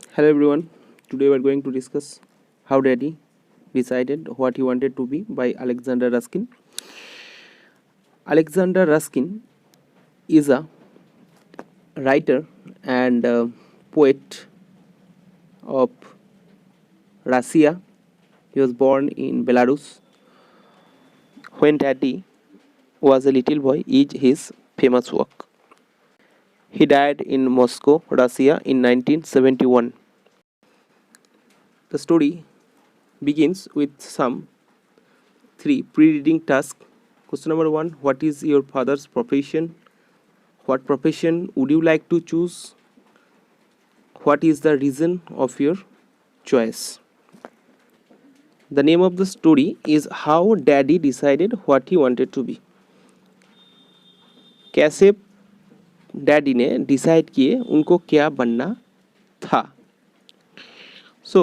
Hello everyone. Today we are going to discuss How Daddy Decided What He Wanted to Be by Alexander Ruskin. Alexander Ruskin is a writer and poet of Russia. He was born in Belarus. When Daddy was a little boy is his famous work. He died in Moscow, Russia in 1971. The story begins with some three pre-reading tasks. Question number 1: what is your father's profession? What profession would you like to choose? What is the reason of your choice? The name of the story is How Daddy Decided What He Wanted to Be. कैसे daddy ने decide किए उनको क्या बनना था. So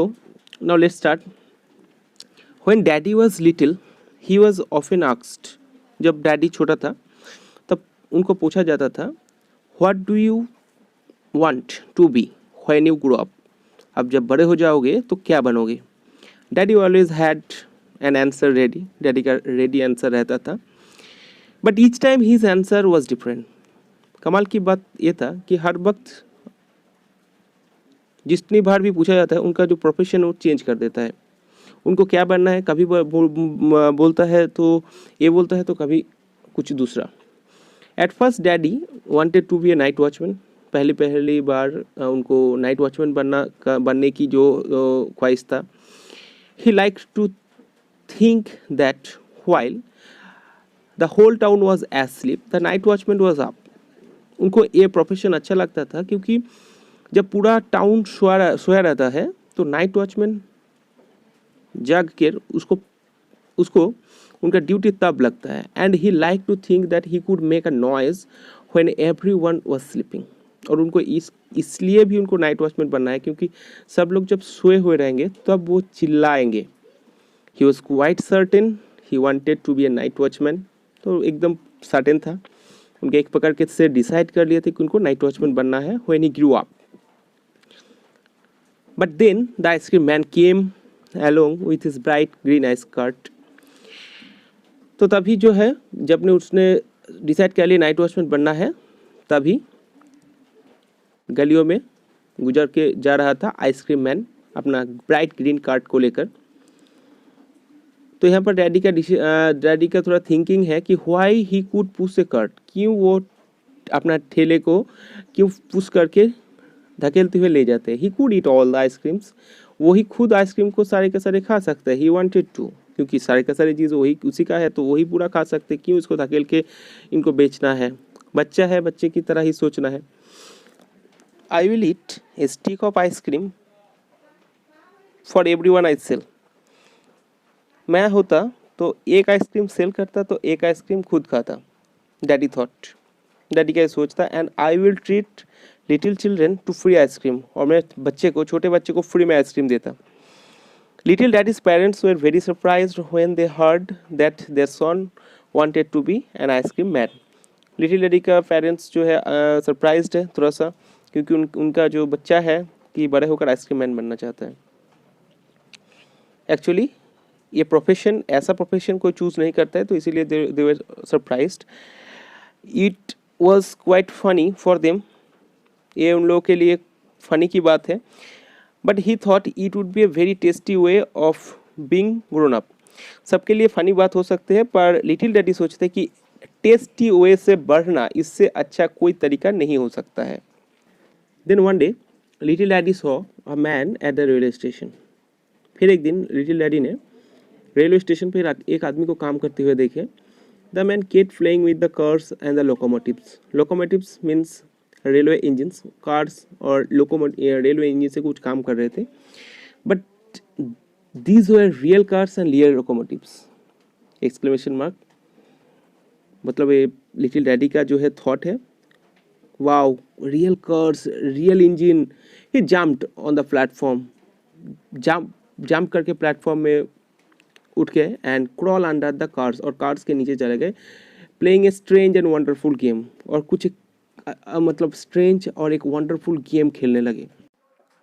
now let's start. When Daddy was little, he was often asked. जब daddy छोटा था तब उनको पूछा जाता था What do you want to be when you grow up? अब जब बड़े हो जाओगे तो क्या बनोगे? Daddy always had an answer ready. Daddy का रेडी आंसर रहता था. But each time his answer was different. कमाल की बात ये था कि हर वक्त जितनी बार भी पूछा जाता है उनका जो प्रोफेशन वो चेंज कर देता है. उनको क्या बनना है कभी बोलता है तो ये बोलता है तो कभी कुछ दूसरा. At first daddy wanted to be a night watchman. पहली बार उनको नाइट वॉचमैन बनने की जो ख्वाहिश था. He like to think that while the whole town was asleep the night watchman was up. उनको ये प्रोफेशन अच्छा लगता था क्योंकि जब पूरा टाउन सोया रहता है तो नाइट वॉचमैन जाग कर उसको उनका ड्यूटी तब लगता है. And he like to think that he could make a noise when everyone was sleeping. और उनको इसलिए भी उनको नाइट वॉचमैन बनना है क्योंकि सब लोग जब सोए हुए रहेंगे तब वो चिल्लाएंगे. He was quite certain he wanted to be a night watchman. तो एकदम सर्टेन था. उनके एक प्रकार के से डिसाइड कर लिए थे कि उनको नाइट वॉचमैन बनना है when he grew up. But then the ice cream man came along with his bright green ice skirt. तो तभी जो है जब ने उसने डिसाइड कर लिया नाइट वॉचमैन बनना है तभी गलियों में गुजर के जा रहा था आइसक्रीम मैन अपना ब्राइट ग्रीन कार्ट को लेकर. तो यहाँ पर डैडी का थोड़ा थिंकिंग है कि why he could push A cart. क्यों वो अपना ठेले को क्यों पुश करके धकेलते हुए ले जाते हैं. He could eat all the ice creams. वही खुद आइसक्रीम को सारे के सारे खा सकते हैं. ही वांटेड टू क्योंकि सारे का सारे चीज़ वही उसी का है तो वही पूरा खा सकते. क्यों इसको धकेल के इनको बेचना है. बच्चा है बच्चे की तरह ही सोचना है. I will eat a stick of ice cream for everyone I sell. मैं होता तो एक आइसक्रीम सेल करता तो एक आइसक्रीम खुद खाता. Daddy thought. डैडी का सोचता. And I will treat little children to free ice cream. और मैं छोटे बच्चे को फ्री में आइसक्रीम देता. Little daddy's parents were very surprised when they heard that their son wanted to be an ice cream man. Little daddy का parents जो है सरप्राइज्ड है थोड़ा सा क्योंकि उनका जो बच्चा है कि बड़े होकर आइसक्रीम मैन बनना चाहता है. एक्चुअली ये प्रोफेशन ऐसा प्रोफेशन कोई चूज़ नहीं करता है तो इसीलिए they were surprised. It was quite funny for them. ये उन लोगों के लिए फ़नी की बात है. But he thought it would be a very tasty way of being grown up. सबके लिए फ़नी बात हो सकती है पर लिटिल डैडी सोचते कि टेस्टी वे से बढ़ना इससे अच्छा कोई तरीका नहीं हो सकता है. Then one day little daddy saw a man at the railway station. फिर एक दिन लिटिल डैडी ने रेलवे स्टेशन पर एक आदमी को काम करते हुए देखे. The man kept playing with the cars and the locomotives. Locomotives means railway engines. Cars और रेलवे इंजन से कुछ काम कर रहे थे. But these were real cars and real locomotives. Exclamation mark. मतलब ये लिटिल डैडी का जो है थॉट है. Wow real cars real engine. He jumped on the platform. Jump करके प्लेटफॉर्म में उठ गए and crawl under the cars. और कार्स के नीचे चले गए. Playing a strange and wonderful game. और कुछ मतलब स्ट्रेंज और एक वंडरफुल गेम खेलने लगे.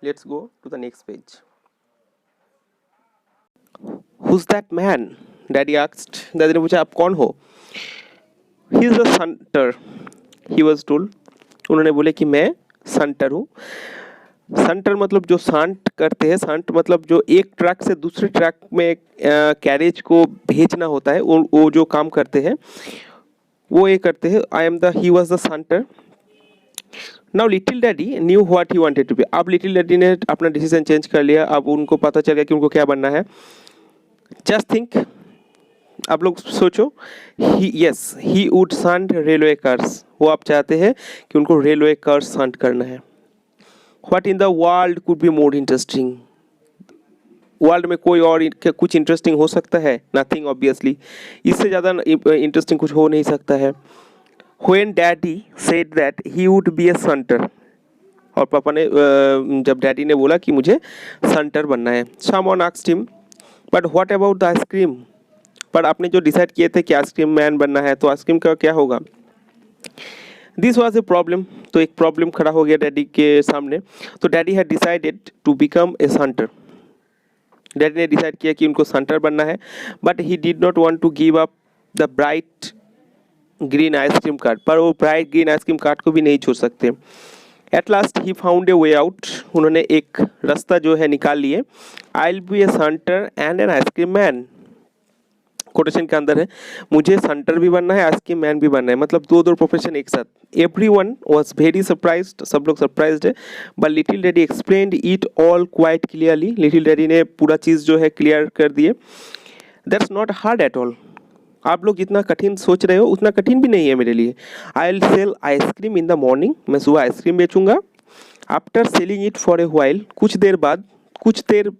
Let's go to the next page. Who's that man? Daddy asked. दादी ने पूछा आप कौन हो? He is a hunter. He was told. उन्होंने बोले कि मैं संटर हूँ. संटर मतलब जो सांट करते हैं. सांट मतलब जो एक ट्रैक से दूसरे ट्रैक में कैरेज को भेजना होता है, वो जो काम करते हैं वो ये करते हैं. He was the shunter. Now little daddy knew what he wanted to be. अब लिटिल डैडी ने अपना डिसीजन चेंज कर लिया. अब उनको पता चल गया कि उनको क्या बनना है. जस्ट थिंक, आप लोग सोचो. He would shunt railway cars. वो आप चाहते हैं कि उनको रेलवे कार्स संट करना है. What in the world could be more interesting. World में कोई और कुछ इंटरेस्टिंग हो सकता है? Nothing obviously. इससे ज़्यादा इंटरेस्टिंग कुछ हो नहीं सकता है. When Daddy said that he would be a hunter, और पापा ने जब डैडी ने बोला कि मुझे संटर बनना है. Someone asked him, but what about the ice cream? पर आपने जो डिसाइड किए थे कि आइसक्रीम मैन बनना है, तो आइसक्रीम का क्या होगा? This was a problem. तो एक प्रॉब्लम खड़ा हो गया डैडी के सामने. तो daddy had decided to become a shunter. Daddy ने डिसाइड किया कि उनको संटर बनना है, but he did not want to give up the bright green ice cream cart. पर वो ब्राइट ग्रीन आइसक्रीम कार्ड को भी नहीं छोड़ सकते. At last he found a way out. उन्होंने एक रास्ता जो है निकाल लिए. I will be A centre and an ice cream man. Quotation के अंदर है, मुझे संटर भी बनना है, आइसक्रीम मैन भी बनना है. मतलब दो प्रोफेशन एक साथ. Everyone was very surprised. सब लोग सरप्राइज्ड है. But little daddy explained it all quite clearly. Little daddy ने पूरा चीज़ जो है क्लियर कर दिए. That's not hard at all. आप लोग जितना कठिन सोच रहे हो उतना कठिन भी नहीं है मेरे लिए. I will sell ice cream in the morning. मैं सुबह आइसक्रीम बेचूंगा. After selling it for a while. कुछ देर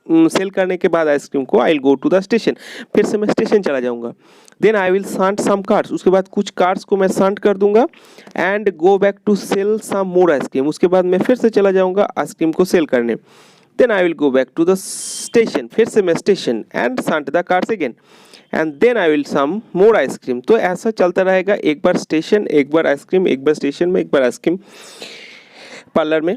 सेल करने के बाद आइसक्रीम को I will go to the station. फिर से मैं स्टेशन चला जाऊंगा. Then I will shunt some cars. उसके बाद कुछ कार्स को मैं संट कर दूंगा. And go back to sell some more ice cream. उसके बाद मैं फिर से चला जाऊंगा आइसक्रीम को सेल करने. Then I will go back to the station. फिर से मैं station and shunt the cars again. And then I will some more ice cream. तो ऐसा चलता रहेगा. एक बार स्टेशन, एक बार आइसक्रीम, एक बार स्टेशन में, एक बार आइसक्रीम पार्लर में.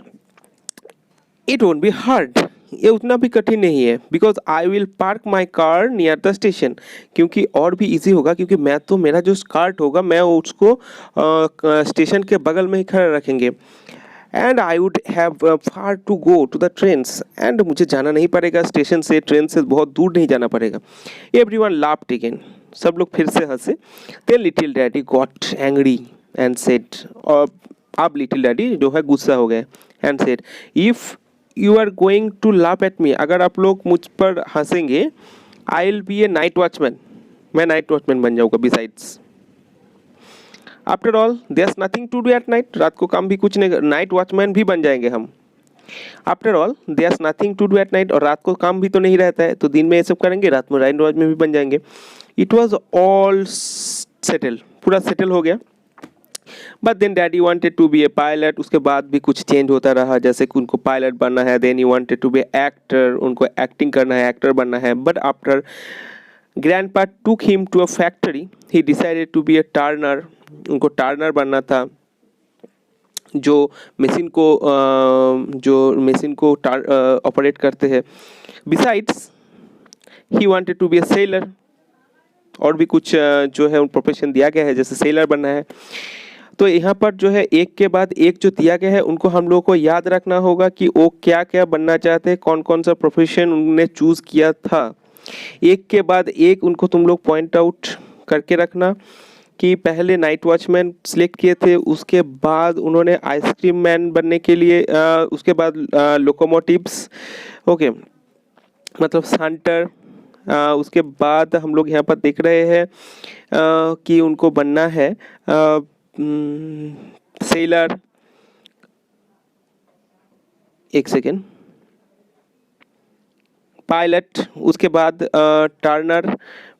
It won't be hard. ये उतना भी कठिन नहीं है. Because I will park my car near the station. क्योंकि और भी इजी होगा, क्योंकि मैं तो मेरा जो कार्ट होगा मैं उसको स्टेशन के बगल में ही खड़ा रखेंगे. And I would have far to go to the trains. एंड मुझे जाना नहीं पड़ेगा स्टेशन से, ट्रेन से बहुत दूर नहीं जाना पड़ेगा. Everyone laughed again. सब लोग फिर से हंसे. Then little daddy got angry and said. और अब लिटिल डैडी जो है गुस्सा हो गए. And said, if you are going to laugh at me, अगर आप लोग मुझ पर हंसेंगे, I will be a night watchman. मैं नाइट वॉचमैन बन जाऊँगा. Besides, after all there is nothing to do at night. रात को काम भी कुछ नहीं, नाइट वॉचमैन भी बन जाएंगे हम. After all there is nothing to do at night. और रात को काम भी तो नहीं रहता है, तो दिन में ये सब करेंगे, रात में नाइट वॉच में भी बन जाएंगे. It was all settle. पूरा सेटल हो गया. But then daddy wanted to be a pilot. उसके बाद भी कुछ चेंज होता रहा, जैसे कि उनको पायलट बनना है. Then he wanted to be actor. उनको एक्टिंग करना है, एक्टर बनना है. But after grandpa took him to a factory, he decided to be a turner. उनको टर्नर बनना था, जो मशीन को ऑपरेट करते हैं. Besides he wanted to be a sailor. और भी कुछ जो है प्रोफेशन दिया गया है, जैसे सेलर बनना है. तो यहाँ पर जो है एक के बाद एक जो दिया गया है, उनको हम लोगों को याद रखना होगा कि वो क्या क्या बनना चाहते हैं, कौन कौन सा प्रोफेशन उन्होंने चूज़ किया था. एक के बाद एक उनको तुम लोग पॉइंट आउट करके रखना कि पहले नाइट वॉचमैन सिलेक्ट किए थे, उसके बाद उन्होंने आइसक्रीम मैन बनने के लिए, उसके बाद लोकोमोटिव्स, ओके, मतलब संटर. उसके बाद हम लोग यहाँ पर देख रहे हैं कि उनको बनना है सेलर. एक सेकेंड. पायलट. उसके बाद टर्नर.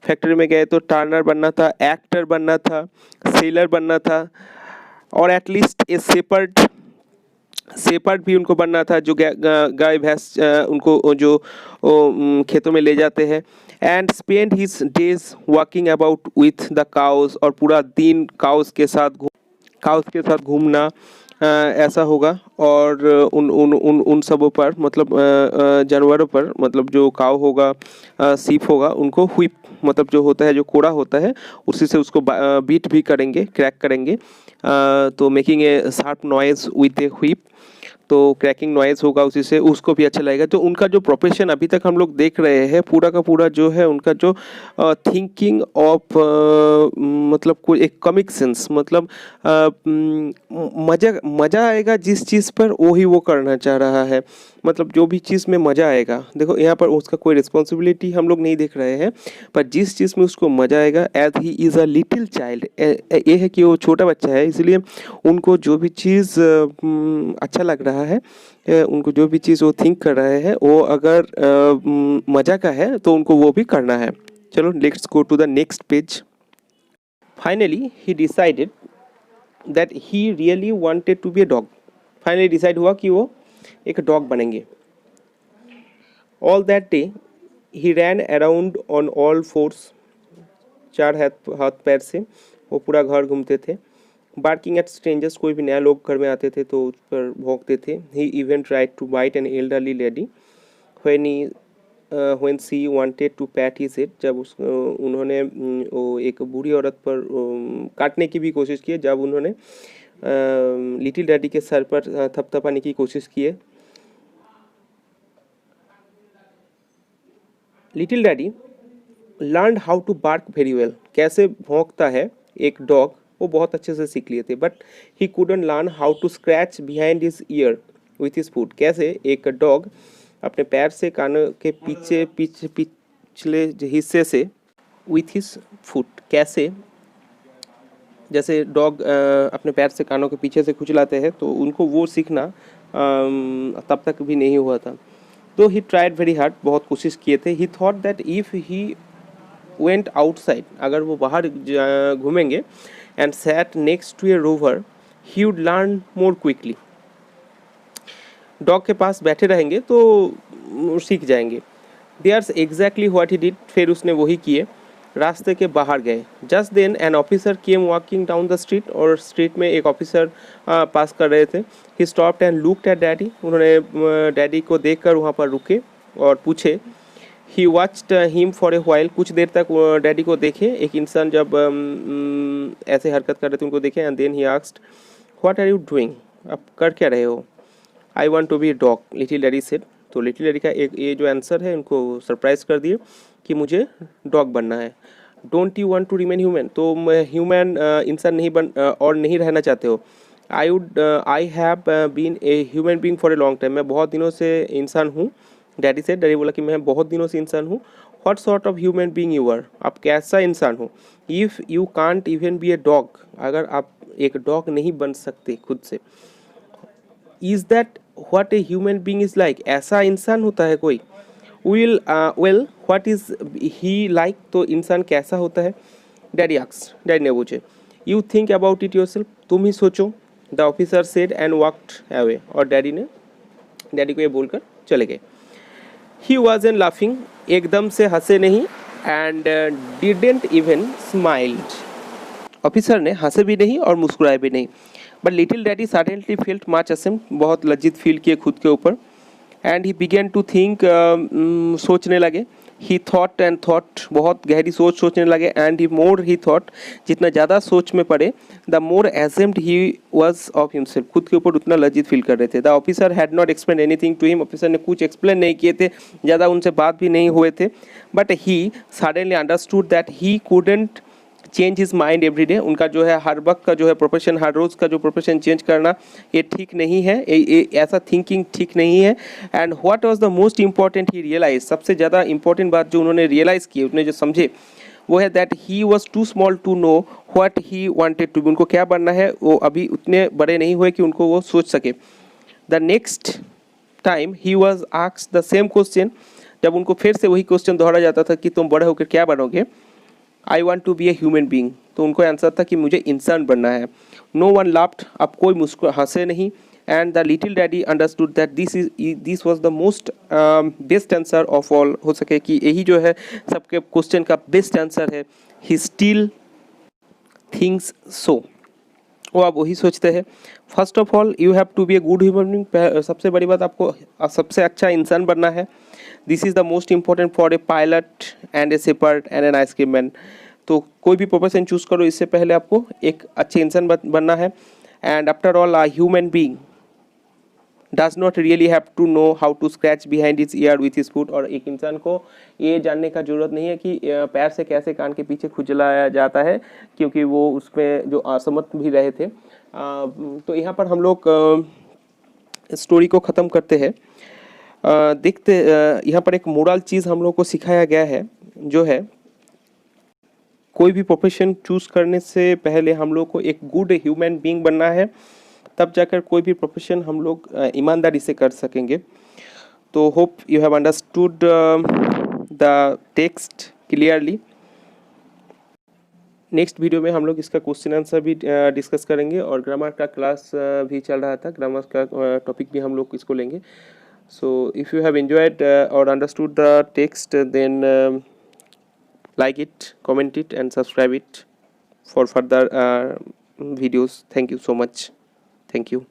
फैक्ट्री में गए तो टर्नर बनना था, एक्टर बनना था, सेलर बनना था, और एटलीस्ट ए सेपर्ड भी उनको बनना था, जो गाय भैंस उनको जो खेतों में ले जाते हैं. And spend his days walking about with the cows. और पूरा दिन काउस के साथ घूमना. ऐसा होगा। और उन उन उन उन सबों पर मतलब जानवरों पर मतलब जो काव होगा, सीप होगा, उनको हुइप मतलब जो होता है, जो कोड़ा होता है, उसी से उसको बीट भी करेंगे, क्रैक करेंगे। तो making a sharp noise with A whip, तो क्रैकिंग नॉइज होगा उसी से, उसको भी अच्छा लगेगा। तो उनका जो प्रोफेशन अभी तक हम लोग देख रहे हैं, पूरा का पूरा जो है उनका जो थिंकिंग ऑफ मतलब कोई एक कॉमिक सेंस, मतलब मज़ा मज़ा आएगा जिस चीज़ पर वो ही वो करना चाह रहा है। मतलब जो भी चीज़ में मज़ा आएगा, देखो यहाँ पर उसका कोई रिस्पॉन्सिबिलिटी हम लोग नहीं देख रहे हैं, पर जिस चीज़ में उसको मज़ा आएगा, as he is a little child, ये है कि वो छोटा बच्चा है, इसलिए उनको जो भी चीज़ अच्छा लग रहा है, उनको जो भी चीज़ वो थिंक कर रहे हैं, वो अगर मज़ा का है तो उनको वो भी करना है। चलो let's go to the next page. Finally he decided that he really wanted to be a dog. Finally decide हुआ कि वो एक डॉग बनेंगे। All that day he ran around on all fours, चार हाथ हाथ पैर से वो पूरा घर घूमते थे। बार्किंग एट स्ट्रेंजर्स, कोई भी नया लोग घर में आते थे तो उस पर भौंकते थे। He even tried to bite an elderly lady when she wanted to pat his head, जब उन्होंने वो एक बूढ़ी औरत पर काटने की भी कोशिश की, जब उन्होंने लिटिल डैडी के सर पर थपथपाने की कोशिश की है। Little Daddy learn how to bark very well, कैसे भौंकता है एक डॉग वो बहुत अच्छे से सीख लिए थे। But he couldn't learn how to scratch behind his ear with his foot, कैसे एक डॉग अपने पैर से कानों के पिछले हिस्से से विथ हिज फुट, कैसे जैसे डॉग अपने पैर से कानों के पीछे से खुजलाते हैं, तो उनको वो सीखना तब तक भी नहीं हुआ था। तो ही ट्राइड वेरी हार्ड, बहुत कोशिश किए थे। He thought that if he went outside, अगर वो बाहर घूमेंगे, and sat next to a Rover, he would learn more quickly, dog के पास बैठे रहेंगे तो सीख जाएंगे। There's exactly what he did, फिर उसने वही किए, रास्ते के बाहर गए। Just then an officer came walking down the street, और स्ट्रीट में एक ऑफिसर पास कर रहे थे। He stopped and looked eight daddy, उन्होंने डैडी को देखकर वहाँ पर रुके और पूछे। He watched him for a while, कुछ देर तक डैडी को देखे, एक इंसान जब ऐसे हरकत कर रहे थे उनको देखे। And then he asked what are you doing, आप कर क्या रहे हो। I want to be a dog, Little Daddy said. तो लिटिल डैडी का एक ये जो आंसर है उनको सरप्राइज कर दिए कि मुझे डॉग बनना है। Don't you want to remain human, तो ह्यूमन इंसान नहीं बन और नहीं रहना चाहते हो। I have been a human being for a long time, मैं बहुत दिनों से इंसान हूँ। डैडी से, डैडी बोला कि मैं बहुत दिनों से इंसान हूँ। What sort of human being you are, आप कैसा इंसान हो। If you can't even be a dog, अगर आप एक डॉग नहीं बन सकते खुद से। Is that what a human being is like, ऐसा इंसान होता है कोई। Well what is he like, तो इंसान कैसा होता है। डैडी आक्स, डैडी ने पूछे। You think about it yourself, तुम ही सोचो। The officer said and walked away, और डैडी को ये बोलकर चले गए। ही वॉज एन लाफिंग, एकदम से हंसे नहीं, and didn't even smiled, officer ने हंसे भी नहीं और मुस्कुराए भी नहीं। But little daddy suddenly felt much ashamed, बहुत लज्जित फील किए खुद के ऊपर। And he began to think, सोचने लगे। ही थॉट एंड थॉट, बहुत गहरी सोच सोचने लगे। And he more he thought, जितना ज़्यादा सोच में पड़े, the more ashamed he was of himself, खुद के ऊपर उतना लज्जित फील कर रहे थे। The officer had not explain anything to him, officer ने कुछ एक्सप्लेन नहीं किए थे, ज़्यादा उनसे बात भी नहीं हुए थे। But he suddenly understood that he couldn't change his mind every day, उनका जो है हर वक्त का जो है प्रोफेशन, हर रोज़ का जो प्रोफेशन चेंज करना, ये ठीक नहीं है, ऐसा थिंकिंग ठीक नहीं है। And what was the most important he realize, सबसे ज़्यादा इंपॉर्टेंट बात जो उन्होंने रियलाइज़ की, उन्होंने जो समझे, वो है that he was too small to know what he wanted to be, उनको क्या बनना है वो अभी उतने बड़े नहीं हुए कि उनको वो सोच सके। The next time he was asked the same question, जब उनको फिर से वही क्वेश्चन दोहरा जाता था कि तुम बड़े होकर क्या बनोगे, I want to be a human being, तो उनको आंसर था कि मुझे इंसान बनना है। नो वन लाफ्ड, अब कोई मुस्कुरा हंसे नहीं। And the little daddy understood that this was the most best answer of all, हो सके कि यही जो है सबके क्वेश्चन का बेस्ट आंसर है। ही स्टिल थिंक्स सो, वो आप वही सोचते हैं। First of all you have to be a good human being. सबसे बड़ी बात, आपको सबसे अच्छा इंसान बनना है। This is the most important for a pilot and a shepherd and an ice cream man. तो कोई भी प्रोफेशन चूज़ करो, इससे पहले आपको एक अच्छे इंसान बनना है। And after all, a human being does not really have to know how to scratch behind his ear with his foot. और एक इंसान को ये जानने का ज़रूरत नहीं है कि पैर से कैसे कान के पीछे खुजलाया जाता है, क्योंकि वो उसमें जो असमर्थ भी रहे थे। तो यहाँ पर हम लोग स्टोरी को ख़त्म करते हैं। देखते यहाँ पर एक मोरल चीज़ हम लोग को सिखाया गया है, जो है कोई भी प्रोफेशन चूज़ करने से पहले हम लोग को एक गुड ह्यूमन बीइंग बनना है, तब जाकर कोई भी प्रोफेशन हम लोग ईमानदारी से कर सकेंगे। तो hope you have understood the text clearly. Next video में हम लोग इसका क्वेश्चन आंसर भी डिस्कस करेंगे, और ग्रामर का क्लास भी चल रहा था, ग्रामर का टॉपिक भी हम लोग इसको लेंगे। So if you have enjoyed और understood the text, then like it, comment it and subscribe it for further videos. Thank you so much. Thank you.